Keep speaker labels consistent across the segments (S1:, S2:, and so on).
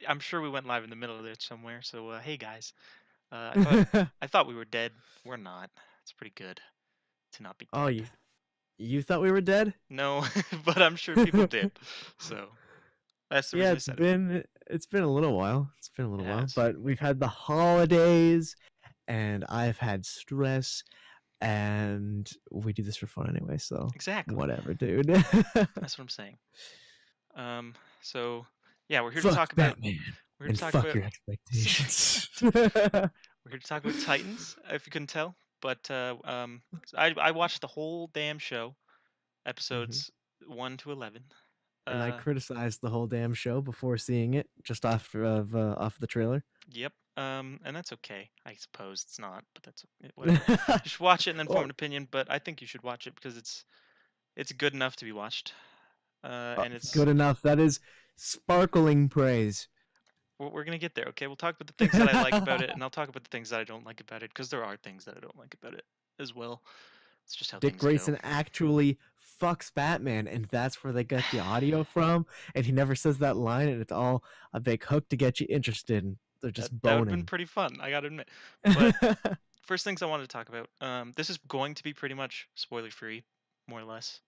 S1: I'm sure we went live in the middle of it somewhere. So hey guys, I thought we were dead. We're not. It's pretty good to not be
S2: Oh,
S1: dead.
S2: you thought we were dead?
S1: No, but I'm sure people did. So that's the
S2: Yeah,
S1: reason I said it.
S2: it's been a little while. It's been a
S1: It
S2: little while,
S1: has.
S2: but we've had the holidays, and I've had stress, and we do this for fun anyway, so
S1: Exactly.
S2: whatever, dude.
S1: That's what I'm saying. So yeah,
S2: Fuck Batman
S1: we're here to
S2: and
S1: talk
S2: fuck
S1: about
S2: your expectations.
S1: we're here to talk about Titans, if you couldn't tell. But I watched the whole damn show,
S2: hmm
S1: episodes 1 to 11.
S2: And I
S1: Uh,
S2: criticized the whole damn show before seeing it, just off the trailer.
S1: yep. And that's okay. I suppose it's not, but whatever. You should watch it and then form
S2: Well,
S1: an opinion. But I think you should watch it because it's good enough to be watched. And it's
S2: good enough. That is sparkling praise.
S1: we're gonna get there. Okay, we'll talk about the things that I like about it, and I'll talk about the things that I don't like about it because there are things that I don't like about it as well. It's just how
S2: Dick
S1: things go.
S2: Grayson actually fucks Batman, and that's where they get the audio from. And he never says that line, and it's all a big hook to get you interested. And they're
S1: That
S2: just
S1: that would have been
S2: boning.
S1: pretty fun, I gotta admit. But first things I wanted to talk about. This is going to be pretty much spoiler free, more or less.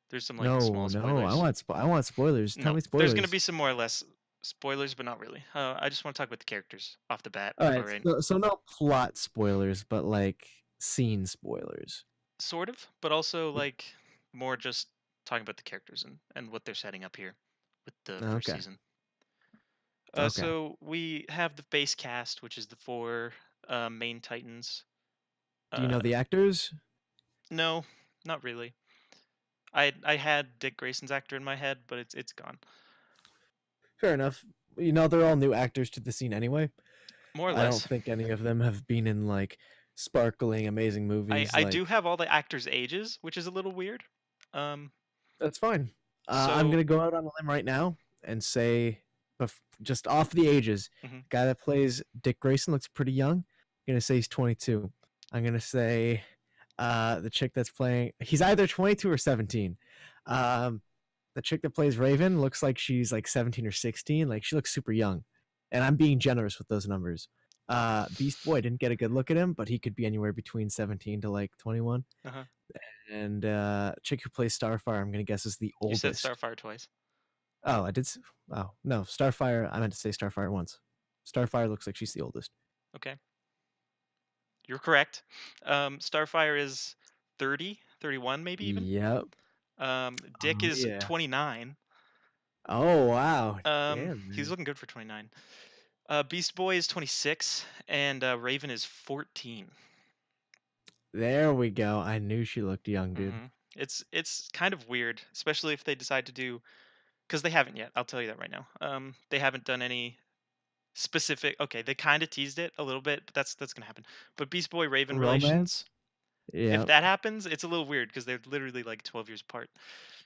S1: There's some like
S2: No,
S1: small
S2: no,
S1: spoilers.
S2: I want spoilers. Tell
S1: No,
S2: me
S1: there's gonna
S2: spoilers.
S1: be some more or less spoilers, but not really. I just want to talk about the characters off the bat.
S2: All
S1: All
S2: right,
S1: right,
S2: so no plot spoilers, but like scene spoilers.
S1: sort of, but also like more just talking about the characters and what they're setting up here with the first
S2: Okay,
S1: season.
S2: okay.
S1: So we have the base cast, which is the four main Titans.
S2: Do you know
S1: Uh,
S2: the actors?
S1: no, not really. I had Dick Grayson's actor in my head, but it's gone.
S2: Fair enough. You know, they're all new actors to the scene anyway.
S1: More or
S2: I don't
S1: less.
S2: think any of them have been in like sparkling, amazing
S1: I
S2: movies.
S1: I do
S2: Like,
S1: have all the actors' ages, which is a little weird. Um,
S2: that's fine. I'm
S1: so
S2: gonna go out on a limb right now and say, just off the ages,
S1: mhm.
S2: guy that plays Dick Grayson looks pretty young. I'm gonna say he's 22. I'm gonna say the chick that's playing, he's either 22 or 17. Um, the chick that plays Raven looks like she's like 17 or 16. Like she looks super young, and I'm being generous with those numbers. Beast Boy didn't get a good look at him, but he could be anywhere between 17 to like 21.
S1: Uh-huh.
S2: And chick who plays Starfire, I'm gonna guess is the
S1: You said
S2: oldest.
S1: Starfire twice.
S2: Oh, I did. Oh no, Starfire. I meant to say Starfire once. Starfire looks like she's the oldest.
S1: Okay. You're correct. Starfire is 30, 31 maybe even.
S2: Yep.
S1: Dick is
S2: Yeah.
S1: 29.
S2: Oh wow. Damn,
S1: He's
S2: man.
S1: looking good for 29. Beast Boy is 26 and Raven is 14.
S2: There we go. I knew she looked young, dude.
S1: It's kind of weird, especially if they decide to do because they haven't yet. I'll tell you that right now. They haven't done any specific. Okay, they kind of teased it a little bit, but that's gonna happen. But Beast Boy Raven relations,
S2: Romance.
S1: if
S2: Yep.
S1: that happens, it's a little weird because they're literally like 12 years apart.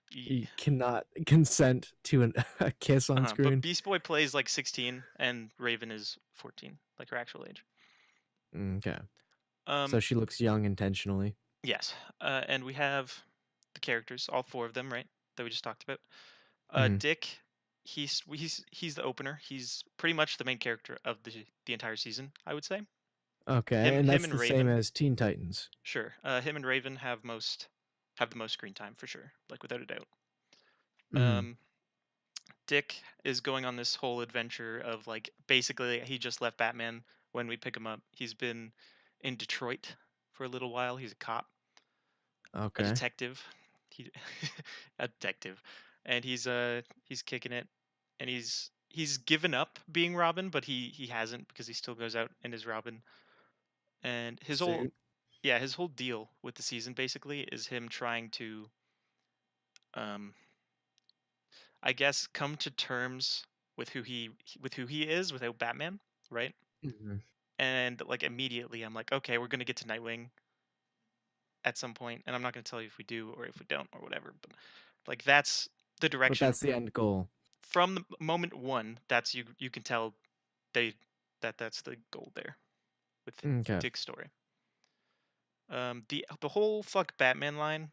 S2: You cannot consent to a kiss on
S1: But
S2: screen.
S1: Beast Boy plays like 16 and Raven is 14, like her actual age.
S2: Okay. So
S1: Um,
S2: she looks young intentionally.
S1: yes. And we have the characters, all four of them, right? That we just talked about.
S2: Mhm.
S1: Dick, he's the opener. He's pretty much the main character of the entire season, I would say.
S2: Okay,
S1: Him
S2: and
S1: him
S2: that's
S1: and
S2: the same
S1: Raven,
S2: as Teen Titans.
S1: sure. Him and Raven have the most screen time for sure, like without a doubt.
S2: Mhm.
S1: Um, Dick is going on this whole adventure of like basically he just left Batman when we pick him up. He's been in Detroit for a little while. He's a cop, a
S2: Okay.
S1: detective. He a detective, and he's kicking it, and he's given up being Robin, but he hasn't because he still goes out and is Robin. And his whole
S2: Suit.
S1: yeah his whole deal with the season basically is him trying to um I guess come to terms with who he is without Batman, right?
S2: Mhm.
S1: And like immediately I'm like, okay, we're gonna get to Nightwing at some point, and I'm not gonna tell you if we do or if we don't or whatever, but like that's the
S2: But
S1: direction
S2: that's the end goal.
S1: from the moment one. That's you can tell they that's the goal there with
S2: Okay.
S1: Dick's story. The whole fuck Batman line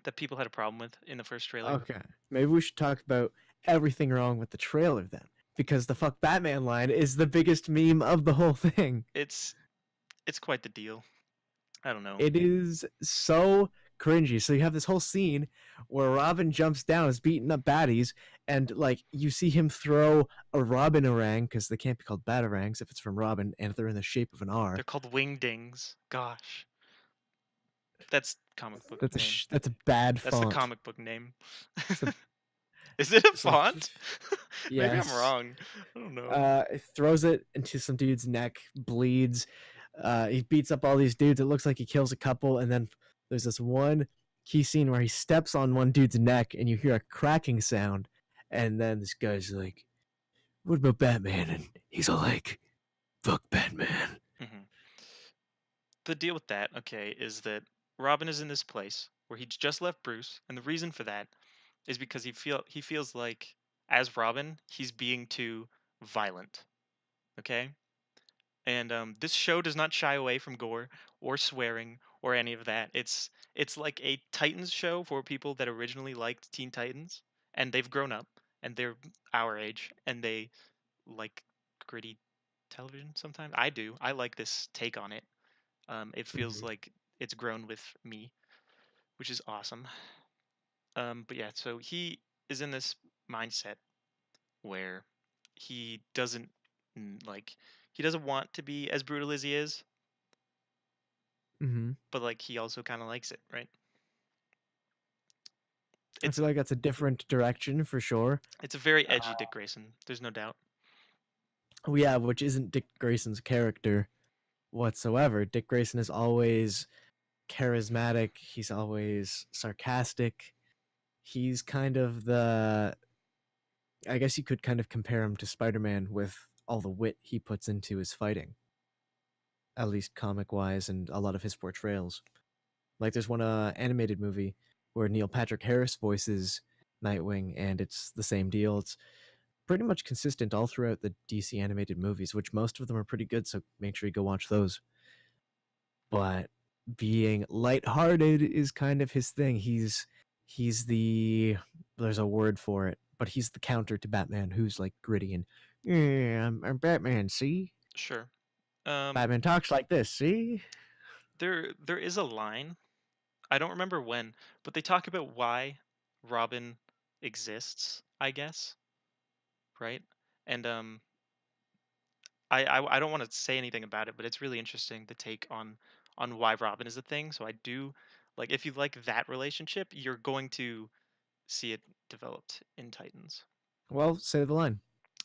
S1: that people had a problem with in the first trailer.
S2: Okay. Maybe we should talk about everything wrong with the trailer then. because the fuck Batman line is the biggest meme of the whole thing.
S1: It's it's quite the deal. I don't know.
S2: It is so cringy. So you have this whole scene where Robin jumps down, is beating up baddies, and like you see him throw a Robin-arang, because they can't be called batarangs if it's from Robin, and they're in the shape of an
S1: They're
S2: R.
S1: called wingdings. Gosh, that's comic book
S2: That's
S1: name.
S2: that's a bad
S1: That's the
S2: font.
S1: comic book name.
S2: It's a,
S1: Is it a
S2: so
S1: font? Maybe I'm
S2: yes.
S1: wrong. I don't know.
S2: Throws it into some dude's neck, bleeds. He beats up all these dudes. It looks like he kills a couple, and then there's this one key scene where he steps on one dude's neck, and you hear a cracking sound, and then this guy's like, "What about Batman?" And he's all like, "Fuck Batman."
S1: Hmm. The deal with that, okay, is that Robin is in this place where he's just left Bruce, and the reason for that is because he feels like as Robin he's being too violent. Okay, and this show does not shy away from gore or swearing or any of that. It's like a Titans show for people that originally liked Teen Titans and they've grown up and they're our age and they like gritty television sometimes. I do. I like this take on it. It feels
S2: Mhm.
S1: like it's grown with me, which is awesome. But yeah, so he is in this mindset where he doesn't like he doesn't want to be as brutal as he is,
S2: Mhm.
S1: but like he also kind of likes it, right?
S2: I
S1: It's
S2: feel like that's a different direction for sure.
S1: it's a very
S2: Uh,
S1: edgy Dick Grayson. There's no doubt.
S2: yeah, which isn't Dick Grayson's character whatsoever. Dick Grayson is always charismatic. He's always sarcastic. He's kind of the, I guess you could kind of compare him to Spider-Man with all the wit he puts into his fighting, at least comic wise, and a lot of his portrayals. Like there's one animated movie where Neil Patrick Harris voices Nightwing, and it's the same deal. It's pretty much consistent all throughout the DC animated movies, which most of them are pretty good, so make sure you go watch those. But being lighthearted is kind of his thing. He's the, there's a word for it, but he's the counter to Batman, who's like gritty and, yeah, I'm Batman. See,
S1: Sure. Um,
S2: Batman talks like this. See,
S1: there is a line. I don't remember when, but they talk about why Robin exists. I guess, right? And I don't want to say anything about it, but it's really interesting the take on why Robin is a thing. So I do like if you like that relationship, you're going to see it developed in Titans.
S2: well, say the line,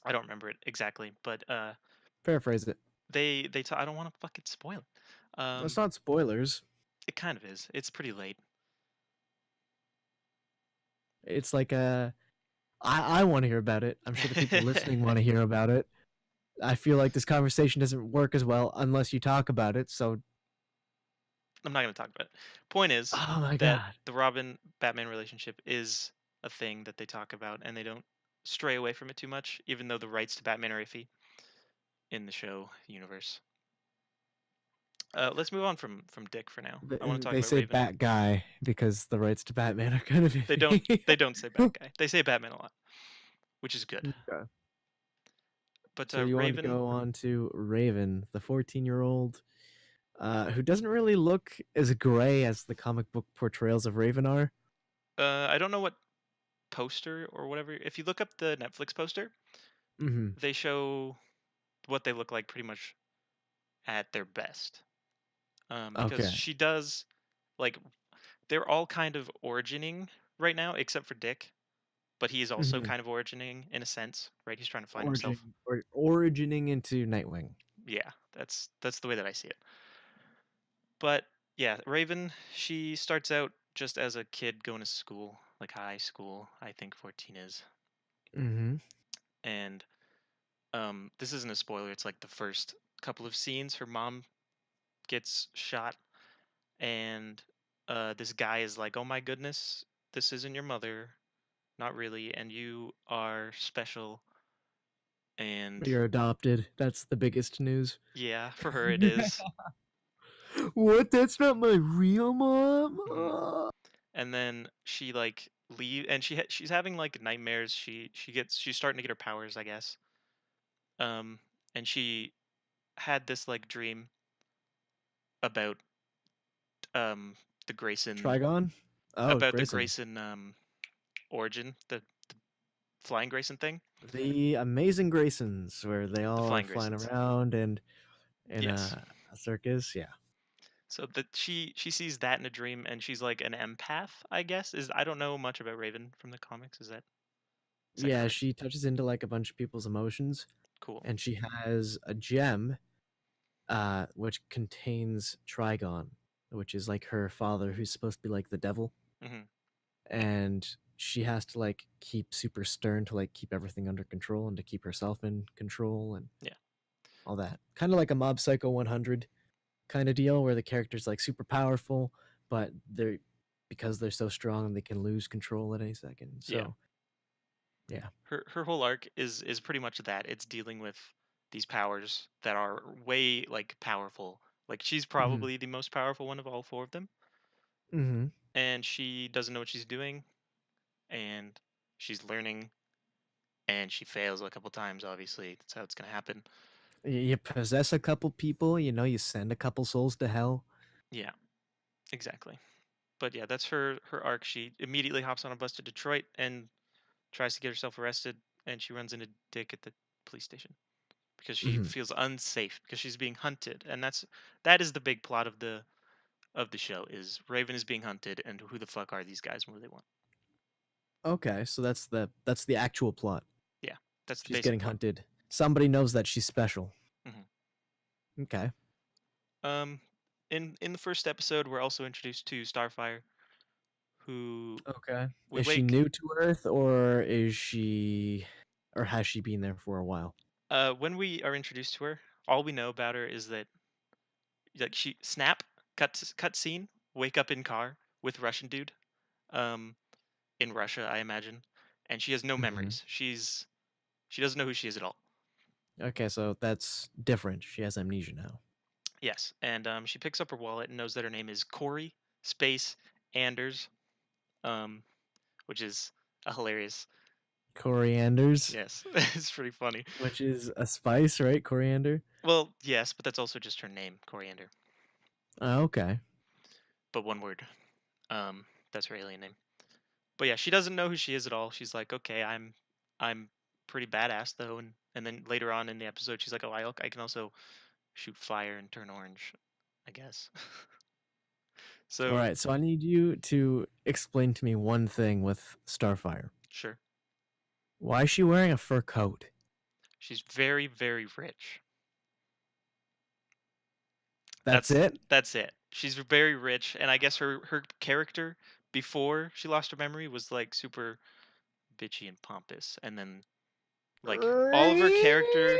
S1: I don't remember it exactly, but
S2: paraphrase it.
S1: I don't want to fucking spoil it.
S2: That's not spoilers.
S1: It kind of is. It's pretty late.
S2: It's like I want to hear about it. I'm sure the people listening want to hear about it. I feel like this conversation doesn't work as well unless you talk about it. So,
S1: I'm not going to talk about it. Point is
S2: oh my
S1: that
S2: god.
S1: the Robin Batman relationship is a thing that they talk about, and they don't stray away from it too much, even though the rights to Batman are iffy in the show universe. Let's move on from Dick for now. I want to talk
S2: They
S1: about
S2: say
S1: Raven.
S2: Bat Guy because the rights to Batman are kind of iffy.
S1: They don't say bad guy. They say Batman a lot, which is good.
S2: Okay.
S1: But
S2: So you want to
S1: Raven,
S2: go on to Raven, the 14-year-old, who doesn't really look as gray as the comic book portrayals of Raven are.
S1: I don't know what poster or whatever. If you look up the Netflix poster,
S2: Hmm.
S1: they show what they look like pretty much at their best. Because
S2: Okay.
S1: she does like they're all kind of origining right now, except for Dick. But he is also
S2: Hmm.
S1: kind of origining in a sense, right? He's trying to find himself.
S2: Origining into Nightwing.
S1: Yeah, that's the way that I see it. But yeah, Raven, she starts out just as a kid going to school, like high school. I think 14 is,
S2: Hmm.
S1: and this isn't a spoiler. It's like the first couple of scenes. Her mom gets shot, and this guy is like, "Oh my goodness, this isn't your mother, not really, and you are special." And
S2: You're adopted. That's the biggest news.
S1: yeah, for her it is.
S2: What? That's not my real mom?
S1: Mhm. And then she like leave, and she's having like nightmares. She's starting to get her powers, I guess. Um, and she had this like dream about um the Grayson
S2: Trigon? Oh, Grayson.
S1: origin, the flying Grayson thing.
S2: The Amazing Graysons, where they
S1: The
S2: all are
S1: flying
S2: flying
S1: Graysons.
S2: around and in
S1: Yes.
S2: a circus. Yeah.
S1: So that she sees that in a dream, and she's like an empath, I guess. Is I don't know much about Raven from the comics. Is that
S2: Yeah,
S1: correct?
S2: she touches into like a bunch of people's emotions,
S1: Cool.
S2: and she has a gem, which contains Trigon, which is like her father, who's supposed to be like the devil,
S1: Hmm.
S2: and she has to like keep super stern to like keep everything under control and to keep herself in control and
S1: Yeah.
S2: all that. Kind of like a Mob Psycho 100 kind of deal, where the character's like super powerful, but they're because they're so strong they can lose control at any second.
S1: Yeah.
S2: So yeah.
S1: Her whole arc is pretty much that. It's dealing with these powers that are way like powerful. Like she's
S2: Hmm.
S1: probably the most powerful one of all four of them,
S2: Hmm.
S1: and she doesn't know what she's doing, and she's learning, and she fails a couple times. Obviously, that's how it's gonna happen.
S2: You possess a couple people, you know, you send a couple souls to hell.
S1: Yeah, exactly. But yeah, that's her arc. She immediately hops on a bus to Detroit and tries to get herself arrested, and she runs into Dick at the police station because she
S2: Hmm.
S1: feels unsafe because she's being hunted, and that is the big plot of the show is Raven is being hunted, and who the fuck are these guys and what do they want?
S2: Okay, so that's the actual plot.
S1: Yeah, that's the
S2: She's
S1: basic
S2: getting
S1: plot.
S2: hunted. Somebody knows that she's special.
S1: Hmm.
S2: Okay.
S1: Um, in the first episode, we're also introduced to Starfire, who
S2: Okay.
S1: we
S2: Is she
S1: wake.
S2: new to Earth, or is she or has she been there for a while?
S1: When we are introduced to her, all we know about her is that like she snap cut scene, wake up in car with Russian dude, um, in Russia, I imagine, and she has no
S2: Hmm.
S1: memories. She doesn't know who she is at all.
S2: Okay, so that's different. She has amnesia now.
S1: Yes, and she picks up her wallet and knows that her name is Corey Space Anders, um, which is a hilarious.
S2: Corianders,
S1: Yes, it's pretty funny.
S2: which is a spice, right? Coriander.
S1: Well, yes, but that's also just her name, Coriander,
S2: Oh, okay.
S1: but one word. That's her alien name. But yeah, she doesn't know who she is at all. She's like, okay, I'm pretty badass though, and then later on in the episode, she's like, oh, I can also shoot fire and turn orange, I guess.
S2: All
S1: So
S2: right, so I need you to explain to me one thing with Starfire.
S1: sure,
S2: Why is she wearing a fur coat?
S1: she's very very rich.
S2: That's
S1: That's
S2: it?
S1: that's it. She's very rich, and I guess her character before she lost her memory was like super bitchy and pompous, and then like all of her character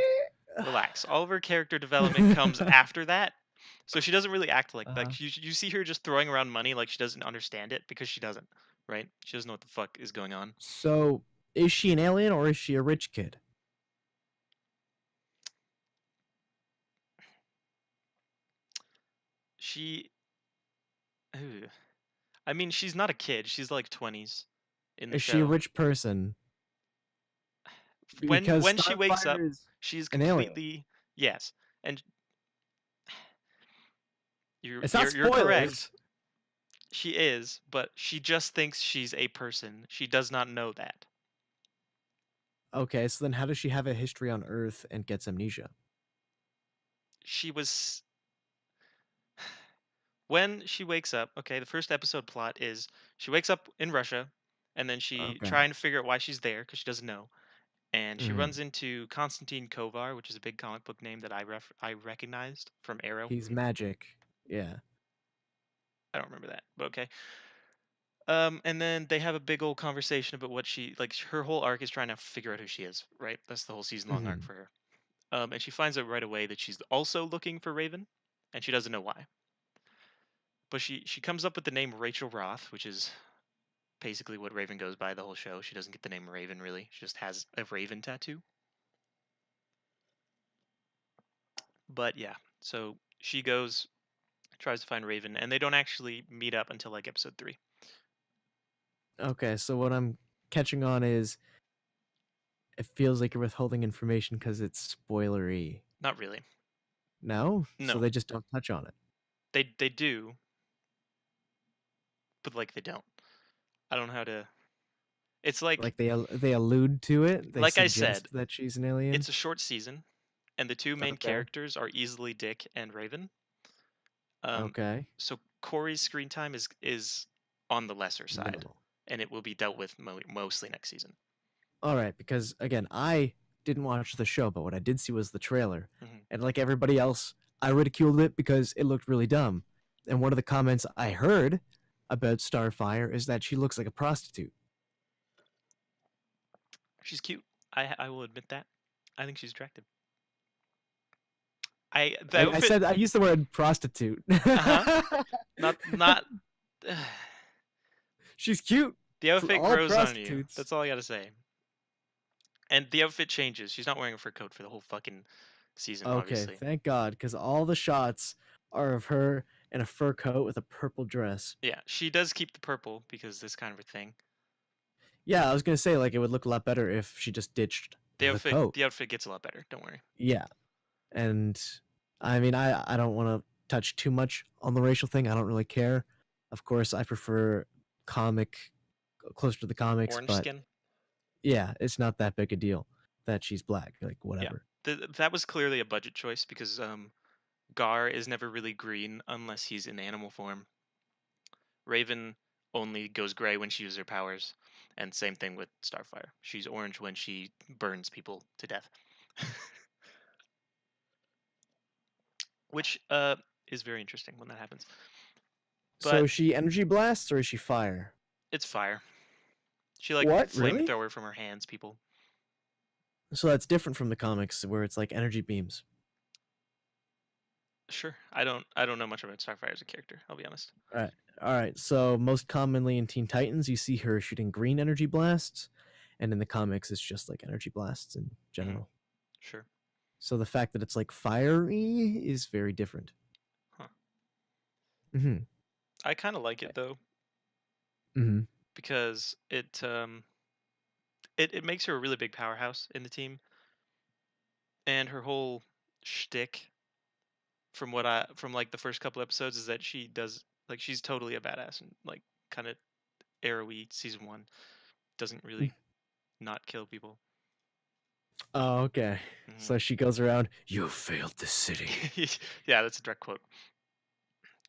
S1: relax. All of her character development comes after that. So she doesn't really act
S2: uh,
S1: like you see her just throwing around money like she doesn't understand it because she doesn't, right? She doesn't know what the fuck is going on.
S2: so is she an alien or is she a rich kid?
S1: She Ugh. I mean, she's not a kid. She's like 20s in the
S2: Is she a
S1: show.
S2: rich person?
S1: When
S2: Because
S1: she wakes up,
S2: Starfire is
S1: she's
S2: an alien.
S1: completely yes. And
S2: It's not
S1: you're correct.
S2: spoilers.
S1: She is, but she just thinks she's a person. She does not know that.
S2: Okay, so then how does she have a history on Earth and gets amnesia?
S1: She was when she wakes up, okay, the first episode plot is she wakes up in Russia and then she
S2: Okay.
S1: trying to figure out why she's there because she doesn't know. And she
S2: Hmm.
S1: runs into Konstantin Kovar, which is a big comic book name that I recognized from Arrow.
S2: He's magic. Yeah.
S1: I don't remember that, but okay. And then they have a big old conversation about what she like. Her whole arc is trying to figure out who she is, right? That's the whole season long arc
S2: Hmm.
S1: for her. And she finds out right away that she's also looking for Raven, and she doesn't know why. But she comes up with the name Rachel Roth, which is basically what Raven goes by the whole show. She doesn't get the name Raven really. She just has a Raven tattoo. But yeah, so she goes tries to find Raven, and they don't actually meet up until like episode 3.
S2: Okay, so what I'm catching on is It feels like you're withholding information because it's spoilery.
S1: Not really.
S2: No? So
S1: No,
S2: they just don't touch on it.
S1: they do, but like they don't. I don't know how to. It's
S2: Like they allude to it. They
S1: like I said,
S2: suggest that she's an alien.
S1: it's a short season, and the two main
S2: Okay.
S1: characters are easily Dick and Raven. Um,
S2: Okay.
S1: so Corey's screen time is on the lesser side,
S2: Minimal.
S1: and it will be dealt with mostly next season.
S2: All right, because again, I didn't watch the show, but what I did see was the trailer.
S1: Hmm.
S2: And like everybody else, I ridiculed it because it looked really dumb. And one of the comments I heard about Starfire is that she looks like a prostitute.
S1: She's cute. I will admit that. I think she's attractive. The
S2: I
S1: outfit.
S2: said I used the word prostitute.
S1: Uh huh. Not.
S2: She's cute
S1: The
S2: for
S1: outfit
S2: all
S1: grows on you.
S2: prostitutes.
S1: That's all I gotta say. And the outfit changes. She's not wearing a fur coat for the whole fucking season,
S2: Okay,
S1: obviously.
S2: thank God, because all the shots are of her in a fur coat with a purple dress.
S1: Yeah, she does keep the purple because this kind of a thing.
S2: Yeah, I was gonna say like it would look a lot better if she just ditched
S1: The
S2: the
S1: outfit
S2: coat.
S1: the outfit gets a lot better. Don't worry.
S2: Yeah, and I mean I don't want to touch too much on the racial thing. I don't really care. Of course, I prefer comic closer to the comics,
S1: Orange
S2: but
S1: skin.
S2: yeah, it's not that big a deal that she's black. Like
S1: Yeah,
S2: whatever.
S1: that was clearly a budget choice because Gar is never really green unless he's in animal form. Raven only goes gray when she uses her powers, and same thing with Starfire. She's orange when she burns people to death, which is very interesting when that happens.
S2: So
S1: But
S2: is she energy blasts or is she fire?
S1: it's fire. She like
S2: What really?
S1: flamethrower from her hands people.
S2: So that's different from the comics where it's like energy beams.
S1: Sure, I don't know much about Starfire as a character. I'll be honest.
S2: All right. All right. So most commonly in Teen Titans, you see her shooting green energy blasts, and in the comics, it's just like energy blasts in
S1: Hmm.
S2: general.
S1: Sure.
S2: So the fact that it's like fiery is very different.
S1: Huh.
S2: Mm-hmm.
S1: I kind of like it though
S2: Mm-hmm.
S1: because it makes her a really big powerhouse in the team, and her whole shtick from like the first couple episodes is that she does like she's totally a badass and like kind of arrowy season one doesn't really not kill people.
S2: Oh, okay.
S1: Hmm.
S2: So she goes around. You failed the city.
S1: Yeah, that's a direct quote.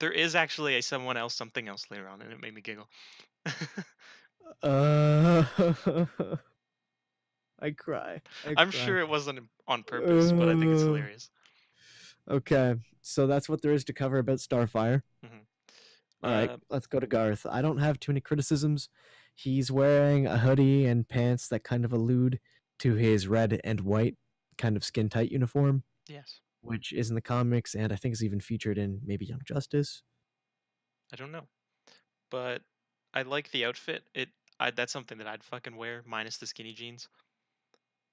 S1: There is actually a someone else something else later on, and it made me giggle.
S2: Uh, I cry. I
S1: I'm
S2: cry.
S1: sure it wasn't on purpose, but I think it's
S2: Uh,
S1: hilarious.
S2: okay. So that's what there is to cover about Starfire.
S1: Hmm.
S2: All right,
S1: Uh,
S2: let's go to Garth. I don't have too many criticisms. He's wearing a hoodie and pants that kind of allude to his red and white kind of skin tight uniform,
S1: yes,
S2: which is in the comics and I think is even featured in maybe Young Justice.
S1: I don't know, but I like the outfit. That's something that I'd fucking wear minus the skinny jeans.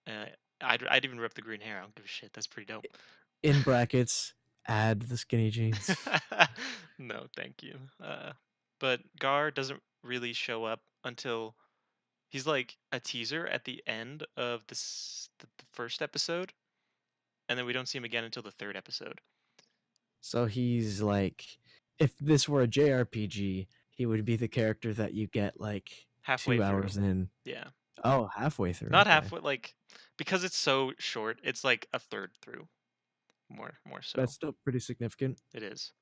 S1: Uh, I'd even rip the green hair. I don't give a shit. That's pretty dope.
S2: In brackets, add the skinny jeans.
S1: No, thank you. But Gar doesn't really show up until he's like a teaser at the end of the first episode, and then we don't see him again until the third episode.
S2: So he's like, if this were a JRPG, he would be the character that you get like
S1: Halfway
S2: 2 hours
S1: through.
S2: in.
S1: Yeah.
S2: Oh, halfway through.
S1: Not
S2: Okay.
S1: halfway, like because it's so short, it's like a third through. More
S2: That's
S1: so.
S2: still pretty significant.
S1: It is.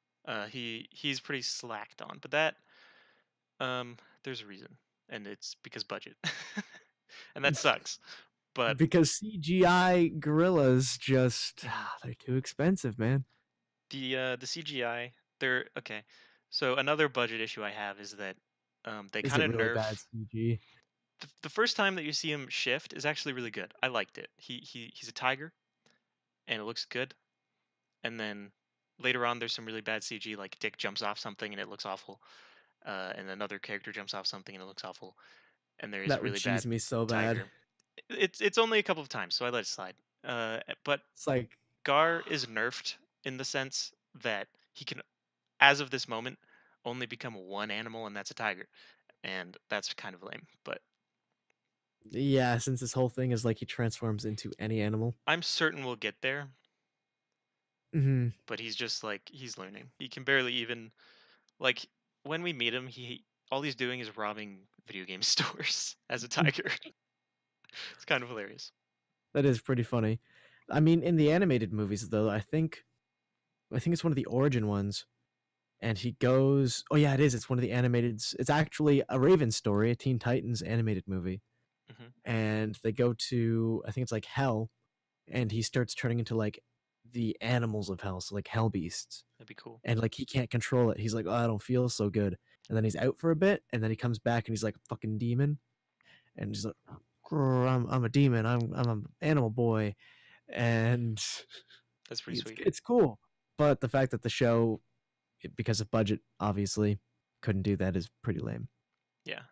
S1: He's pretty slacked on, but that there's a reason, and it's because budget, and that sucks. But
S2: Because CGI gorillas just they're too expensive, man.
S1: the CGI, they're okay. So another budget issue I have is that they
S2: Is
S1: kind
S2: it
S1: of
S2: really bad
S1: nerf
S2: CG?
S1: the first time that you see him shift is actually really good. I liked it. He's a tiger, and it looks good. And then later on, there's some really bad CG, like Dick jumps off something and it looks awful, and another character jumps off something and it looks awful, and there is a
S2: That would
S1: really
S2: cheese
S1: bad
S2: me so bad.
S1: tiger. It's only a couple of times, so I let it slide. But
S2: It's like
S1: Gar is nerfed in the sense that he can, as of this moment, only become one animal, and that's a tiger, and that's kind of lame. But
S2: Yeah, since this whole thing is like he transforms into any animal.
S1: I'm certain we'll get there,
S2: Hmm.
S1: but he's just like he's learning. He can barely even like when we meet him, he all he's doing is robbing video game stores as a tiger. It's kind of hilarious.
S2: That is pretty funny. I mean, in the animated movies though, I think it's one of the origin ones, and he goes. Oh yeah, it is. It's one of the animated. It's actually a Raven story, a Teen Titans animated movie,
S1: Hmm.
S2: and they go to I think it's like hell, and he starts turning into like the animals of hell, so like hell beasts,
S1: That'd be cool.
S2: and like he can't control it. He's like, oh, I don't feel so good, and then he's out for a bit, and then he comes back and he's like a fucking demon, and he's like, "Grr, I'm a demon. I'm an animal boy," and
S1: That's pretty
S2: it's
S1: sweet.
S2: it's cool. But the fact that the show, because of budget, obviously couldn't do that is pretty lame.
S1: Yeah.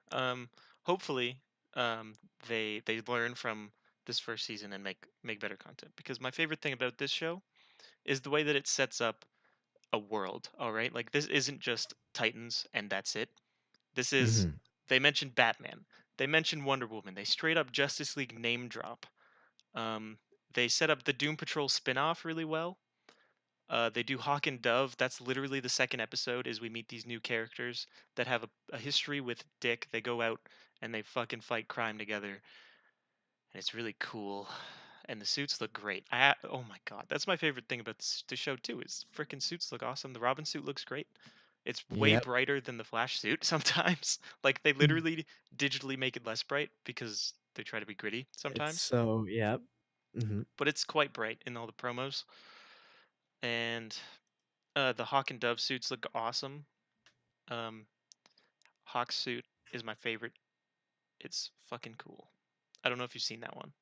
S1: Hopefully, um, they learn from this first season and make better content. Because my favorite thing about this show is the way that it sets up a world. All right, like this isn't just Titans and that's it. This is
S2: Hmm.
S1: they mentioned Batman. They mentioned Wonder Woman. They straight up Justice League name drop. Um, they set up the Doom Patrol spin-off really well. They do Hawk and Dove. That's literally the second episode. Is we meet these new characters that have a history with Dick. They go out and they fucking fight crime together, and it's really cool. And the suits look great. Oh my god, that's my favorite thing about the show too. Is freaking suits look awesome. The Robin suit looks great. It's way
S2: Yep.
S1: brighter than the Flash suit sometimes. Like they literally digitally make it less bright because they try to be gritty
S2: It's
S1: sometimes.
S2: so yep. Hmm.
S1: But it's quite bright in all the promos. And the Hawk and Dove suits look awesome. Um, Hawk's suit is my favorite. It's fucking cool. I don't know if you've seen that one.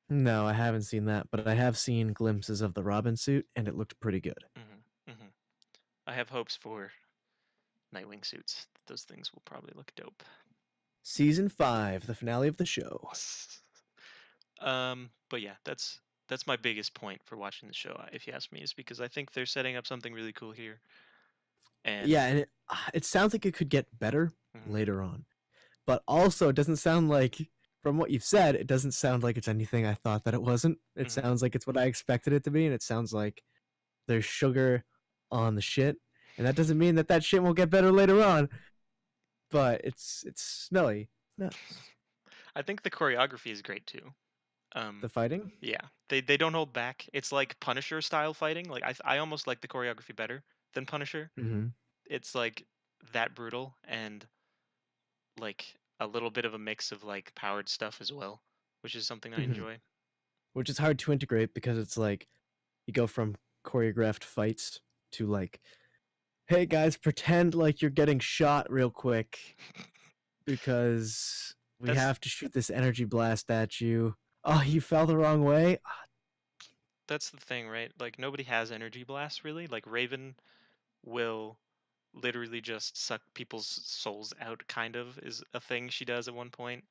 S2: No, I haven't seen that, but I have seen glimpses of the Robin suit, and it looked pretty good.
S1: Hmm. I have hopes for Nightwing suits. Those things will probably look dope.
S2: Season 5, the finale of the show.
S1: But yeah, that's my biggest point for watching the show, if you ask me, is because I think they're setting up something really cool here. And
S2: Yeah, and it sounds like it could get better
S1: mhm,
S2: later on, but also it doesn't sound like, from what you've said, it doesn't sound like it's anything I thought that it wasn't. It
S1: mhm.
S2: sounds like it's what I expected it to be, and it sounds like there's sugar on the shit, and that doesn't mean that that shit won't get better later on. But it's smelly. It's nuts.
S1: I think the choreography is great too. Um,
S2: The fighting.
S1: yeah, they don't hold back. It's like Punisher style fighting. Like I almost like the choreography better than Punisher.
S2: Hmm.
S1: It's like that brutal and like a little bit of a mix of like powered stuff as well, which is something I
S2: Hmm.
S1: enjoy.
S2: Which is hard to integrate because it's like you go from choreographed fights to like, hey guys, pretend like you're getting shot real quick because we
S1: That's
S2: have to shoot this energy blast at you. Oh, you fell the wrong way?
S1: that's the thing, right? Like nobody has energy blasts really. Like Raven will literally just suck people's souls out kind of is a thing she does at one point.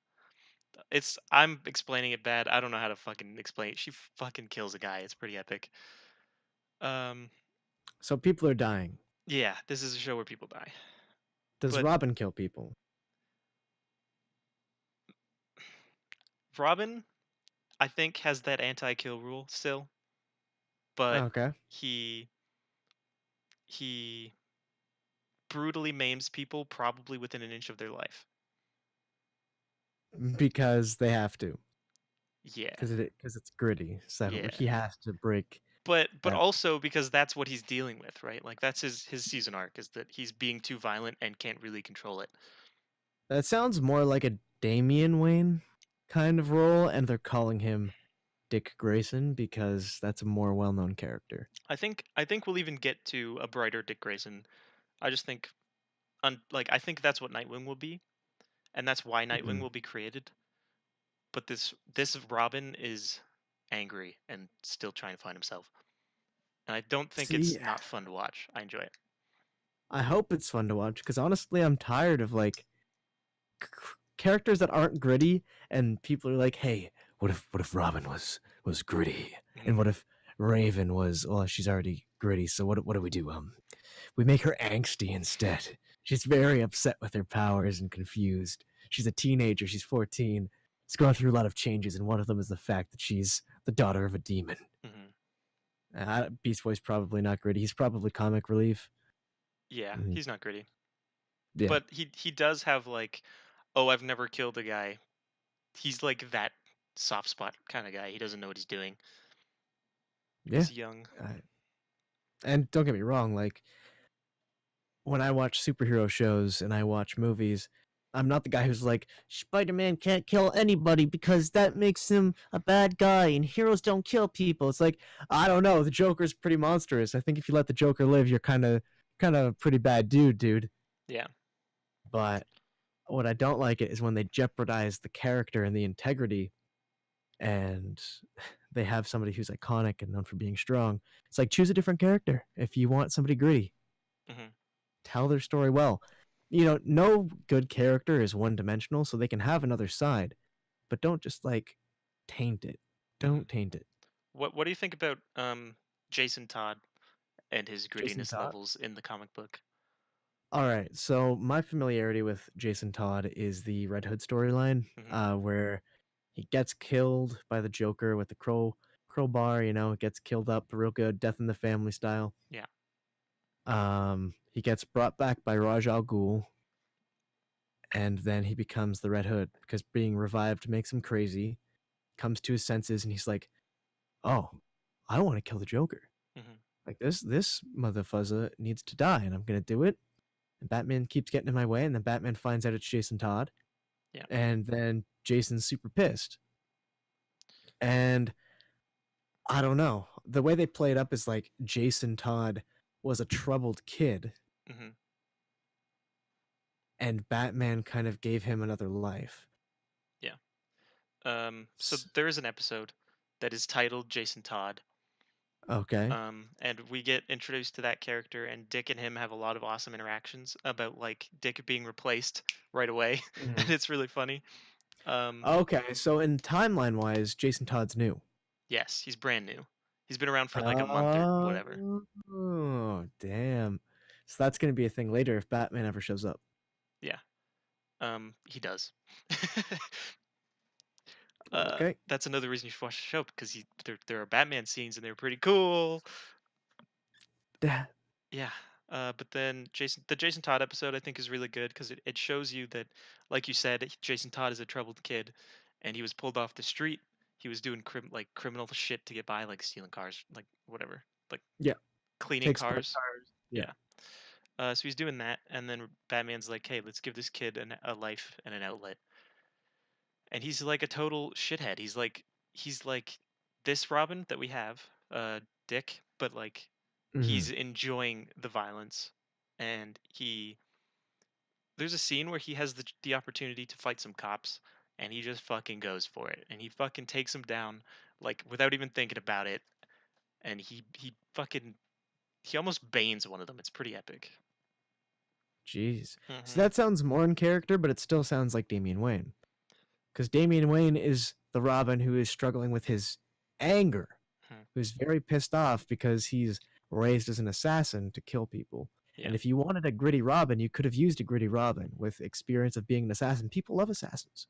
S1: It's I'm explaining it bad. I don't know how to fucking explain it. She fucking kills a guy. It's pretty epic. Um
S2: So people are dying.
S1: yeah, this is a show where people die.
S2: Does
S1: But
S2: Robin kill people?
S1: Robin, I think, has that anti-kill rule still, but
S2: Okay.
S1: he he brutally maims people probably within an inch of their life.
S2: Because they have to.
S1: Yeah.
S2: Because it's gritty. So
S1: Yeah.
S2: he has to break
S1: But
S2: that.
S1: also because that's what he's dealing with, right? Like that's his season arc is that he's being too violent and can't really control it.
S2: That sounds more like a Damian Wayne kind of role, and they're calling him Dick Grayson because that's a more well-known character.
S1: I think we'll even get to a brighter Dick Grayson. I just think like I think that's what Nightwing will be, and that's why Nightwing
S2: Mhm.
S1: will be created. But this Robin is angry and still trying to find himself. And I don't think
S2: See,
S1: it's not fun to watch. I enjoy it.
S2: I hope it's fun to watch because honestly, I'm tired of like characters that aren't gritty, and people are like, "Hey, what if Robin was gritty, and
S1: Mhm.
S2: what if Raven was? Well, she's already gritty. So what do we do? We make her angsty instead. She's very upset with her powers and confused. She's a teenager. She's 14. is going through a lot of changes, and one of them is the fact that she's the daughter of a demon.
S1: Hmm.
S2: Beast Boy's probably not gritty. He's probably comic relief.
S1: Yeah,
S2: Mhm.
S1: he's not gritty,
S2: Yeah,
S1: but he does have like, oh, I've never killed a guy. He's like that soft spot kind of guy. He doesn't know what he's doing.
S2: yeah.
S1: He's young.
S2: I, and don't get me wrong, like when I watch superhero shows and I watch movies, I'm not the guy who's like, Spider-Man can't kill anybody because that makes him a bad guy and heroes don't kill people. It's like, I don't know, the Joker's pretty monstrous. I think if you let the Joker live, you're kind of a pretty bad dude.
S1: Yeah.
S2: But what I don't like it is when they jeopardize the character and the integrity and they have somebody who's iconic and known for being strong. It's like choose a different character if you want somebody gritty.
S1: Hmm.
S2: Tell their story well. No good character is one dimensional, so they can have another side, but don't just like taint it.
S1: Hmm.
S2: Don't taint it.
S1: What do you think about Jason Todd and his
S2: Jason
S1: grittiness
S2: Todd.
S1: levels in the comic book?
S2: All right, so my familiarity with Jason Todd is the Red Hood storyline,
S1: Hmm.
S2: where he gets killed by the Joker with the crowbar. Gets killed up real good, death in the family style.
S1: Yeah.
S2: He gets brought back by Raj Al Ghul, and then he becomes the Red Hood because being revived makes him crazy. Comes to his senses, and he's like, "Oh, I want to kill the Joker.
S1: Hmm.
S2: Like this motherfuzzer needs to die, and I'm gonna do it." And Batman keeps getting in my way, and then Batman finds out it's Jason Todd,
S1: Yeah.
S2: and then Jason's super pissed. And I don't know. The way they play it up is like Jason Todd was a troubled kid,
S1: Hmm.
S2: and Batman kind of gave him another life.
S1: Yeah. So there is an episode that is titled Jason Todd.
S2: Okay.
S1: And we get introduced to that character, and Dick and him have a lot of awesome interactions about like Dick being replaced right away, and
S2: Mhm.
S1: it's really funny. Um,
S2: Okay, so in timeline wise, Jason Todd's new.
S1: yes, he's brand new. He's been around for like a month or whatever.
S2: Oh, damn. So that's gonna be a thing later if Batman ever shows up.
S1: Yeah. He does.
S2: Okay.
S1: That's another reason you should watch the show because there are Batman scenes and they're pretty cool.
S2: Da-
S1: Yeah. But then the Jason Todd episode I think is really good because it shows you that, like you said, Jason Todd is a troubled kid, and he was pulled off the street. He was doing criminal shit to get by, like stealing cars, like whatever, like
S2: Yeah.
S1: cleaning
S2: Takes apart
S1: cars.
S2: cars. Yeah.
S1: Yeah. So he's doing that, and then Batman's like, "Hey, let's give this kid a life and an outlet." And he's like a total shithead. He's like this Robin that we have, Dick, but like
S2: Mhm.
S1: he's enjoying the violence, and there's a scene where he has the opportunity to fight some cops, and he just fucking goes for it, and he fucking takes them down like without even thinking about it, and he almost banes one of them. It's pretty epic.
S2: Jeez. So
S1: Hmm.
S2: that sounds more in character, but it still sounds like Damian Wayne. Because Damian Wayne is the Robin who is struggling with his anger, who's very pissed off because he's raised as an assassin to kill people.
S1: Yeah.
S2: And if you wanted a gritty Robin, you could have used a gritty Robin with experience of being an assassin. People love assassins.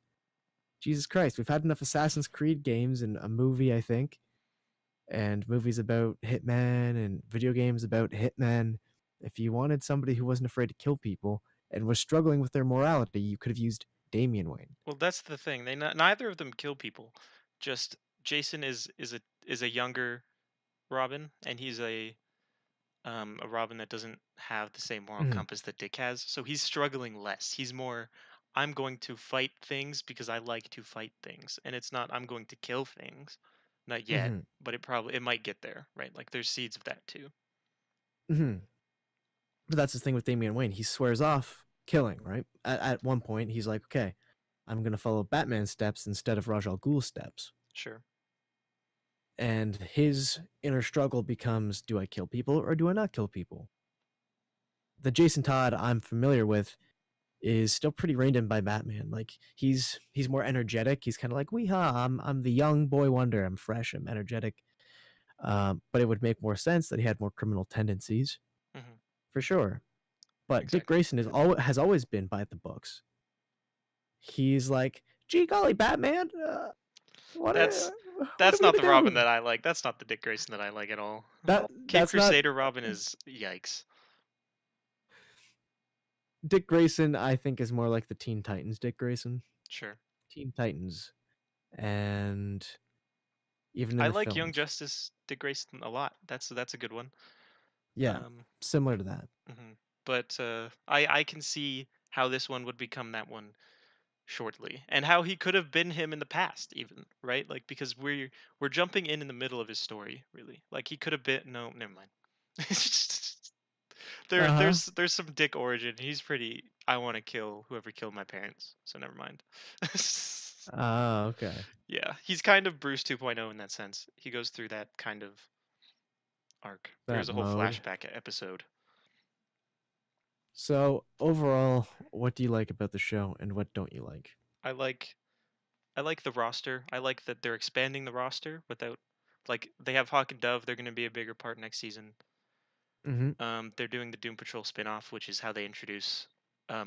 S2: Jesus Christ, we've had enough Assassin's Creed games and a movie, I think, and movies about hitmen and video games about hitmen. If you wanted somebody who wasn't afraid to kill people and was struggling with their morality, you could have used Damian Wayne.
S1: Well, that's the thing. Neither of them kill people. Just Jason is a younger Robin, and he's a Robin that doesn't have the same moral
S2: Mm-hmm.
S1: compass that Dick has. So he's struggling less. He's more, I'm going to fight things because I like to fight things, and it's not I'm going to kill things. Not yet,
S2: Mm-hmm.
S1: but it might get there, right? Like there's seeds of that too.
S2: Mm-hmm. But that's the thing with Damian Wayne. He swears off killing, right? At one point, he's like, okay, I'm going to follow Batman's steps instead of Raj Al Ghul's steps.
S1: Sure.
S2: And his inner struggle becomes, do I kill people or do I not kill people? The Jason Todd I'm familiar with is still pretty reined in by Batman. Like he's more energetic. He's kind of like, weehaw, I'm the young boy wonder. I'm fresh. I'm energetic. But it would make more sense that he had more criminal tendencies
S1: Hmm.
S2: for sure. But Dick
S1: Exactly.
S2: Grayson has always been by the books. He's like Gee golly, Batman!
S1: That's
S2: What are
S1: that's
S2: we
S1: not
S2: gonna
S1: the Robin
S2: do?
S1: that I like. That's not the Dick Grayson that I like at all. Cape
S2: That's not
S1: Crusader Robin is yikes.
S2: Dick Grayson. I think is more like the Teen Titans Dick Grayson.
S1: Sure.
S2: Teen Titans, and even in
S1: I
S2: the
S1: like Young
S2: films,
S1: Justice Dick Grayson a lot. That's a good one.
S2: yeah,
S1: Um,
S2: similar to that.
S1: but I can see how this one would become that one shortly, and how he could have been him in the past, even right? Like because we're jumping in the middle of his story, really. Like he could have been. No, never mind.
S2: Uh huh.
S1: There's some Dick origin. He's pretty. I want to kill whoever killed my parents. So never mind.
S2: Oh, okay.
S1: Yeah, he's kind of Bruce 2.0 in that sense. He goes through that kind of arc.
S2: That
S1: There's a whole
S2: mode.
S1: flashback episode.
S2: So overall, what do you like about the show, and what don't you like?
S1: I like I like the roster. I like that they're expanding the roster without like they have Hawk and Dove. They're going to be a bigger part next season.
S2: Mm-hmm.
S1: They're doing the Doom Patrol spin-off, which is how they introduce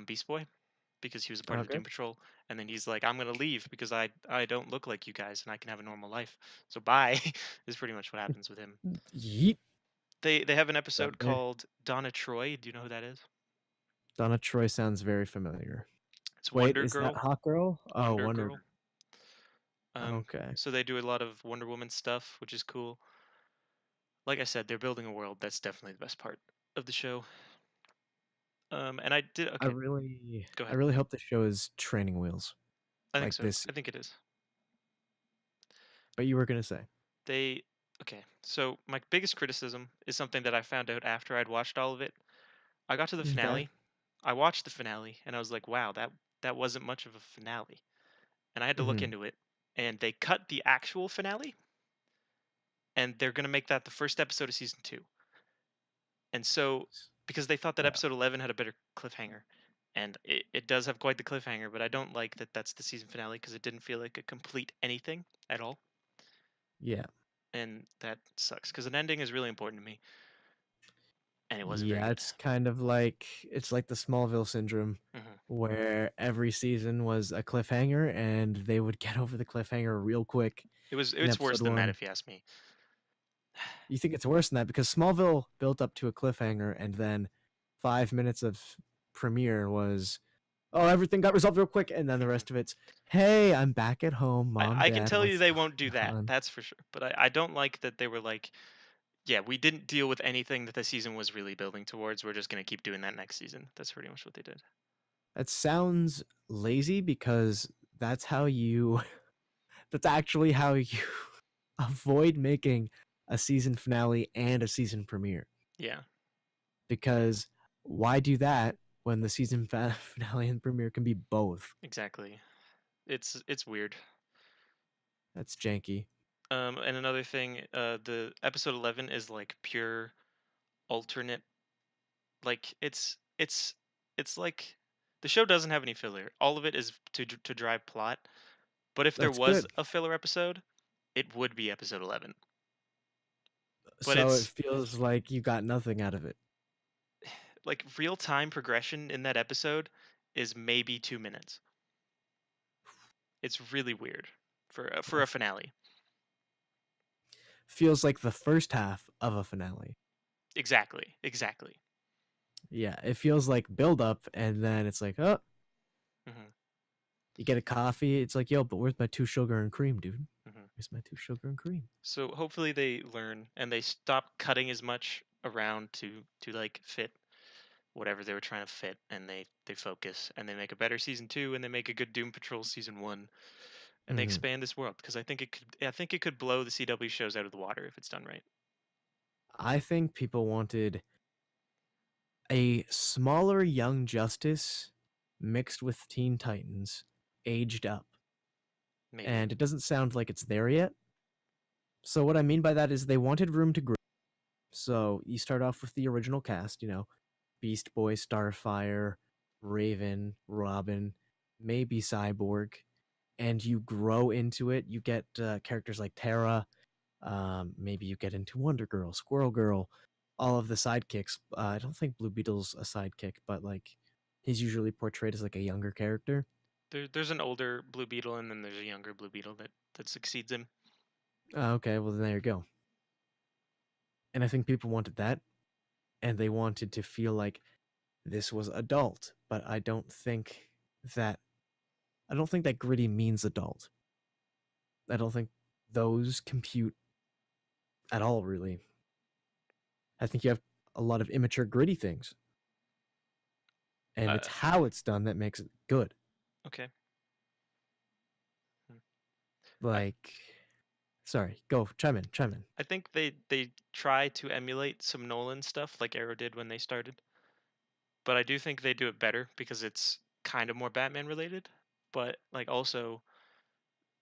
S1: Beast Boy because he was a part of the
S2: Okay.
S1: Doom Patrol, and then he's like, "I'm gonna leave because I don't look like you guys, and I can have a normal life. So bye." Is pretty much what happens with him.
S2: Yeet.
S1: They have an
S2: That
S1: episode
S2: way.
S1: called Donna Troy. Do you know who that is?
S2: Donna Troy sounds very familiar.
S1: It's
S2: Wait,
S1: Wonder
S2: is that
S1: Girl.
S2: Hawk Girl? Oh,
S1: Wonder
S2: Wonder
S1: Girl.
S2: Girl. Okay.
S1: So they do a lot of Wonder Woman stuff, which is cool. Like I said, they're building a world. That's definitely the best part of the show. And I did
S2: I
S1: okay.
S2: really,
S1: Go
S2: I
S1: ahead.
S2: really hope the show is training wheels
S1: I think
S2: like
S1: so.
S2: this.
S1: I think it is.
S2: But you were gonna say,
S1: They okay. So my biggest criticism is something that I found out after I'd watched all of it. I got to the
S2: okay.
S1: finale. I watched the finale and I was like, "Wow, that wasn't much of a finale." And I had to look
S2: Mm-hmm.
S1: into it. And they cut the actual finale and they're going to make that the first episode of season 2. And so because they thought that
S2: Yeah.
S1: episode 11 had a better cliffhanger. And it does have quite the cliffhanger, but I don't like that that's the season finale because it didn't feel like a complete anything at all.
S2: Yeah.
S1: And that sucks because an ending is really important to me. And it wasn't very
S2: Yeah,
S1: good.
S2: it's like the Smallville syndrome
S1: Hmm.
S2: where every season was a cliffhanger and they would get over the cliffhanger real quick in
S1: It's worse
S2: episode
S1: than that
S2: 1.
S1: if you ask me.
S2: You think it's worse than that because Smallville built up to a cliffhanger and then 5 minutes of premiere was, oh, everything got resolved real quick, and then the
S1: Hmm.
S2: rest of it's, hey, I'm back at home, mom,
S1: I can
S2: dad,
S1: tell you
S2: what's
S1: they won't do
S2: going
S1: that.
S2: on?
S1: That's for sure. But I don't like that they were like, yeah, we didn't deal with anything that the season was really building towards. We're just going to keep doing that next season. That's pretty much what they did.
S2: That sounds lazy because that's how you that's actually how you avoid making a season finale and a season premiere.
S1: Yeah,
S2: Because why do that when the season finale and premiere can be both?
S1: exactly. It's weird.
S2: That's janky.
S1: And another thing, the episode 11 is like pure alternate. Like it's like the show doesn't have any filler. All of it is to drive plot. But if there
S2: That's
S1: was
S2: good.
S1: a filler episode, it would be episode 11. But
S2: So it
S1: it's
S2: feels like you got nothing out of it.
S1: like real time progression in that episode is maybe 2 minutes. It's really weird for a
S2: That
S1: finale.
S2: feels like the first half of a finale.
S1: Exactly, exactly.
S2: Yeah, it feels like build up and then it's like, oh,
S1: Hmm.
S2: you get a coffee. It's like, yo, but where's my 2 sugar and cream, dude?
S1: Hmm.
S2: Where's my 2 sugar and cream?
S1: So hopefully they learn and they stop cutting as much around to like fit whatever they were trying to fit, and they focus and they make a better season 2 and they make a good Doom Patrol season 1 and they
S2: Hmm.
S1: expand this world because I think it could blow the CW shows out of the water if it's done right.
S2: I think people wanted a smaller Young Justice mixed with Teen Titans, aged up.
S1: Maybe.
S2: And it doesn't sound like it's there yet. So what I mean by that is they wanted room to grow. So you start off with the original cast, Beast Boy, Starfire, Raven, Robin, maybe Cyborg, and you grow into it. You get characters like Terra. Maybe you get into Wonder Girl, Squirrel Girl, all of the sidekicks. I don't think Blue Beetle's a sidekick, but like he's usually portrayed as like a younger character.
S1: There's an older Blue Beetle, and then there's a younger Blue Beetle that succeeds him.
S2: Okay, well then there you go. And I think people wanted that, and they wanted to feel like this was adult, but that I don't think that gritty means adult. I don't think those compute at all, really. I think you have a lot of immature, gritty things, and
S1: Uh,
S2: it's how it's done that makes it good.
S1: okay. Hmm. I
S2: Like, sorry, go chime in, chime in.
S1: I think they try to emulate some Nolan stuff like Arrow did when they started, but I do think they do it better because it's kind of more Batman related. But like also,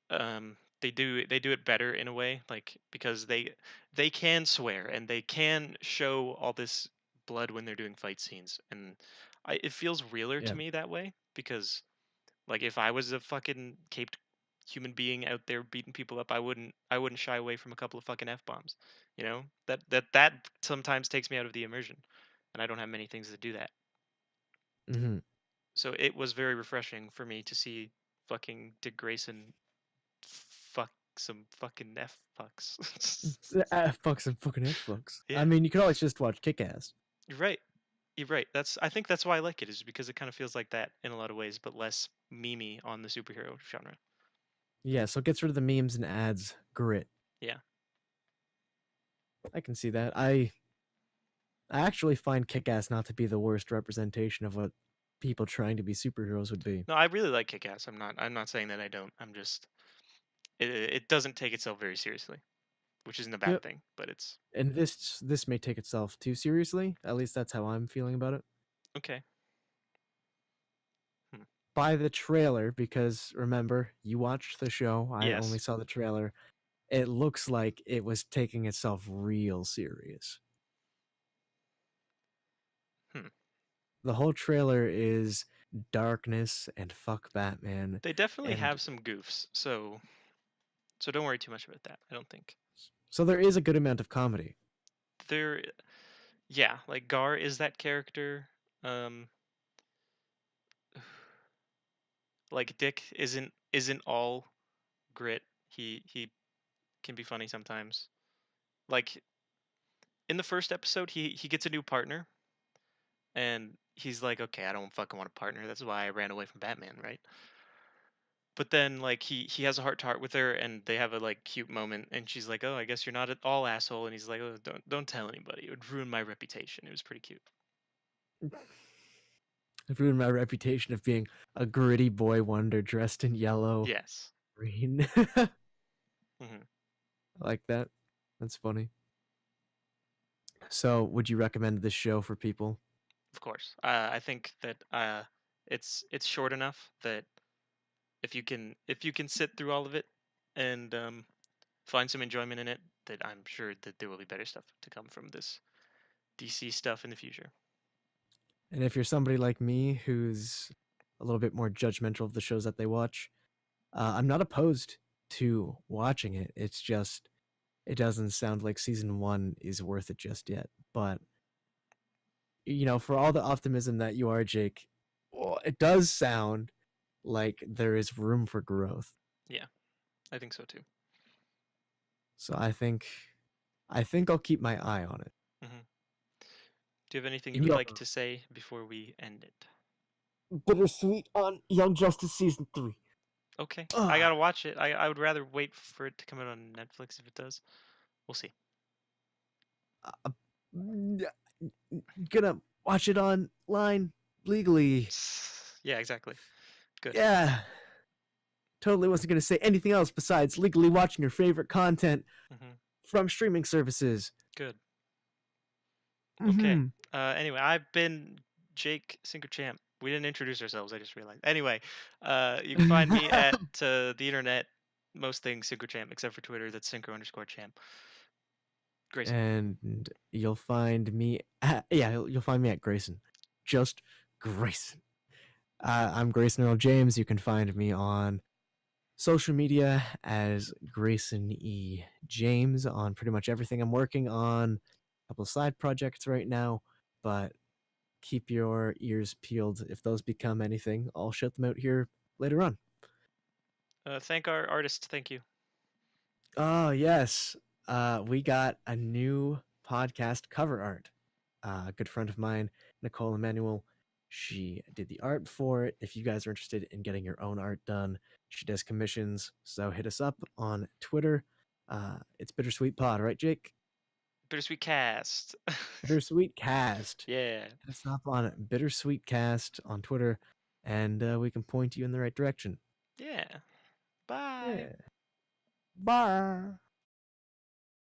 S1: they do it better in a way, like because they can swear and they can show all this blood when they're doing fight scenes, and it feels realer to
S2: Yeah.
S1: me that way because like if I was a fucking caped human being out there beating people up, I wouldn't shy away from a couple of fucking f bombs. You know that sometimes takes me out of the immersion, and I don't have many things that do that.
S2: Mm-hmm.
S1: So it was very refreshing for me to see fucking Dick Grayson fuck some fucking f fucks.
S2: Fucks and fucking F fucks. I
S1: Yeah,
S2: mean, you could always just watch Kick Ass.
S1: you're right. You're right. I think that's why I like it is because it kind of feels like that in a lot of ways, but less memey on the superhero genre.
S2: Yeah, so it gets rid of the memes and adds grit.
S1: Yeah.
S2: I can see that. I actually find Kick Ass not to be the worst representation of what people trying to be superheroes would be.
S1: No, I really like Kick Ass. I'm not saying that I don't. I'm just it doesn't take itself very seriously, which isn't a bad
S2: Yep.
S1: thing, but it's
S2: And this may take itself too seriously. At least that's how I'm feeling about it.
S1: okay. Hmm.
S2: By the trailer, because remember, you watched the show, I only
S1: Yes.
S2: saw the trailer. It looks like it was taking itself real serious.
S1: Hmm.
S2: The whole trailer is darkness and fuck Batman,
S1: They definitely
S2: and
S1: have some goofs, so don't worry too much about that. I don't think
S2: so there is a good amount of comedy.
S1: there. Yeah, like Gar is that character. Um, like Dick isn't all grit. He can be funny sometimes. Like in the first episode, he gets a new partner, and he's like, okay, I don't fucking want a partner. That's why I ran away from Batman, right? But then like he has a heart to heart with her, and they have a like cute moment, and she's like, oh, I guess you're not at all asshole, and he's like, oh, don't tell anybody. It would ruin my reputation. It was pretty cute.
S2: I've ruined my reputation of being a gritty boy wonder dressed in yellow,
S1: Yes.
S2: green.
S1: Hmm.
S2: I like that. That's funny. So, would you recommend this show for people?
S1: Of course. I think that it's short enough that if you can sit through all of it and find some enjoyment in it, that I'm sure that there will be better stuff to come from this DC stuff in the future.
S2: And if you're somebody like me who's a little bit more judgmental of the shows that they watch, I'm not opposed to watching it. It's just it doesn't sound like season one is worth it just yet. But for all the optimism that you are, Jake, well, it does sound like there is room for growth.
S1: Yeah, I think so too.
S2: So I think I'll keep my eye on it.
S1: Hmm. Do you have anything you
S2: And
S1: would
S2: you'll
S1: like to say before we end it?
S2: Bittersweet on Young Justice season 3.
S1: Okay, I
S2: Ah,
S1: gotta watch it. I would rather wait for it to come out on Netflix if it does. We'll see.
S2: uh, mm, gonna watch it online legally.
S1: Yeah, exactly. Good.
S2: Yeah, totally wasn't gonna say anything else besides legally watching your favorite content
S1: Hmm.
S2: from streaming services.
S1: Good. Okay.
S2: Hmm.
S1: Anyway, I've been Jake SyncroChamp. We didn't introduce ourselves. I just realized. Anyway, you can find me at the internet, most things SyncroChamp, except for Twitter. That's synchro_champ. Grayson.
S2: And you'll find me at, yeah, you'll find me at Grayson. Just Grayson. I'm Grayson Earl James. You can find me on social media as Grayson E. James on pretty much everything. I'm working on a couple of side projects right now, but keep your ears peeled. If those become anything, I'll shut them out here later on.
S1: Thank our artist. Thank you.
S2: Oh, yes. We got a new podcast cover art. A good friend of mine, Nicole Emanuel, she did the art for it. If you guys are interested in getting your own art done, she does commissions. So hit us up on Twitter. It's Bittersweet Pod, right, Jake?
S1: Bittersweet cast.
S2: Bittersweet Cast.
S1: Yeah.
S2: Hit us up on Bittersweet Cast on Twitter, and we can point you in the right direction.
S1: Yeah. Bye.
S2: Yeah. Bye.